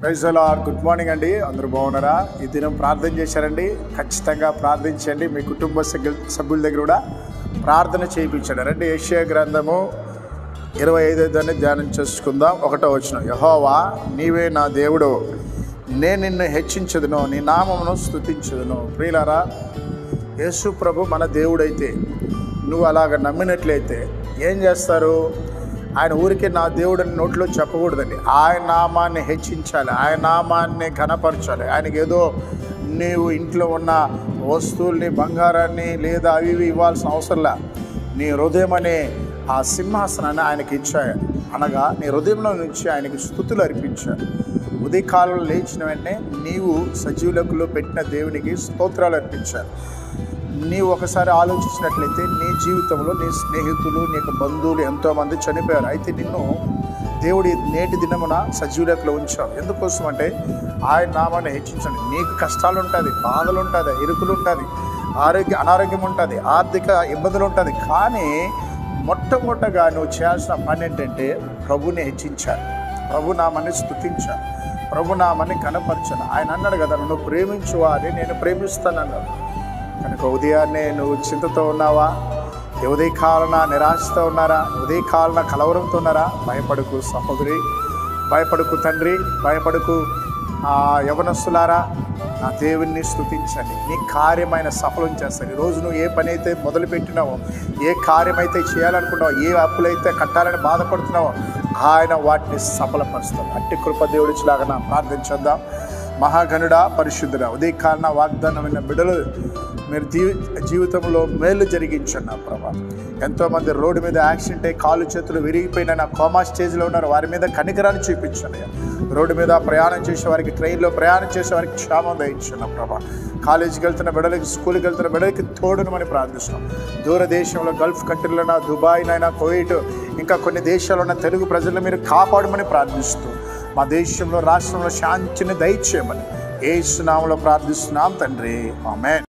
Praise the Lord. Good morning అండి. అందరూ బాగున్నారా? ఈ దినం ప్రార్థన చేశారండి. ఖచ్చితంగా ప్రార్థించండి. మీ కుటుంబ సభ్యుల దగ్గర కూడా ప్రార్థన చేయించండి. రండి, యెషయా గ్రంథము 25 ధ్యానం చేసుకుందాం. 1వ వచనం. యెహోవా నీవే నా దేవుడు, నేను నిన్ను హెచ్చించదును, నీ నామమును స్తుతించదును. ప్రియులారా, యేసు ప్రభు మన దేవుడైతే నువ్వు అలాగ నమ్మినట్లయితే ఏం చేస్తారు? ఆయన ఊరికే నా దేవుడని నోట్లో చెప్పకూడదండి. ఆయన నామాన్ని హెచ్చించాలి, ఆయన నామాన్ని ఘనపరచాలి. ఆయనకి ఏదో నీవు ఇంట్లో ఉన్న వస్తువుల్ని, బంగారాన్ని లేదా అవి ఇవి ఇవ్వాల్సిన అవసరంలా. నీ హృదయం అనే ఆ సింహాసనాన్ని ఆయనకి ఇచ్చాయి. అనగా నీ హృదయంలో నుంచి ఆయనకి స్తుతులు అర్పించాలి. ఉదయకాలంలో లేచిన వెంటనే నీవు సజీవులకులో పెట్టిన దేవునికి స్తోత్రాలు అర్పించాలి. నీవు ఒకసారి ఆలోచించినట్లయితే నీ జీవితంలో నీ స్నేహితులు, నీకు బంధువులు ఎంతోమంది చనిపోయారు. అయితే నిన్ను దేవుడి నేటి దినమున సజీవులకులో ఉంచాడు. ఎందుకోసం అంటే ఆయన నామాన్ని హెచ్చించండి. నీకు కష్టాలు ఉంటుంది, బాధలు ఉంటుంది, ఇరుకులు ఉంటుంది, అనారోగ్యం ఉంటుంది, ఆర్థిక ఇబ్బందులు ఉంటుంది. కానీ మొట్టమొదటగా నువ్వు చేయాల్సిన పని ఏంటంటే ప్రభుని హెచ్చించాలి, ప్రభు నామాన్ని స్తుతించాలి, ప్రభు నామాన్ని కనపరచాలి. ఆయన అన్నాడు కదా, నన్ను ప్రేమించు వారిని నేను ప్రేమిస్తానన్నాడు. కనుక ఉదయాన్నే నువ్వు చింతతో ఉన్నావా? ఉదయకాలన నిరాశతో ఉన్నారా? ఉదయకాలన కలవరంతో ఉన్నారా? భయపడకు సహోదరి, భయపడకు తండ్రి, భయపడకు యవనస్తులారా. నా దేవుణ్ణి స్తుతించండి. నీ కార్యమైన సఫలం చేస్తాను. ఈరోజు నువ్వు ఏ పని అయితే మొదలుపెట్టినావో, ఏ కార్యమైతే చేయాలనుకున్నావో, ఏ అప్పులైతే కట్టాలని బాధపడుతున్నావో, ఆయన వాటిని సఫలపరుస్తాడు. అట్టి కృప దేవుడిలాగా ప్రార్థించేద్దాం. మహాగణుడా, పరిశుద్ధుడా, ఉదయకాలన వాగ్దానమైన బిడ్డలు మీరు జీవితంలో మేలు జరిగించండి నా ప్రభా. ఎంతోమంది రోడ్డు మీద యాక్సిడెంట్ అయ్యి కాళ్ళు చేతులు విరిగిపోయిన నా కోమా స్టేజ్లో ఉన్నారు. వారి మీద కనికరాన్ని చూపించండి. రోడ్డు మీద ప్రయాణం చేసే వారికి, ట్రైన్లో ప్రయాణం చేసే వారికి క్షేమం దయించండి నా ప్రభా. కాలేజీకి వెళ్తున్న బిడ్డలకి, స్కూల్కి వెళ్తున్న బిడ్డలకి తోడునమని ప్రార్థిస్తున్నాం. దూరదేశంలో గల్ఫ్ కంట్రీలైనా, దుబాయ్నైనా, కువైట్, ఇంకా కొన్ని దేశాల్లో ఉన్న తెలుగు ప్రజలను మీరు కాపాడమని ప్రార్థిస్తూ మా దేశంలో, రాష్ట్రంలో శాంతిని దయచేయమని యేసు నామములో ప్రార్థిస్తున్నాం తండ్రి. ఆమేన్.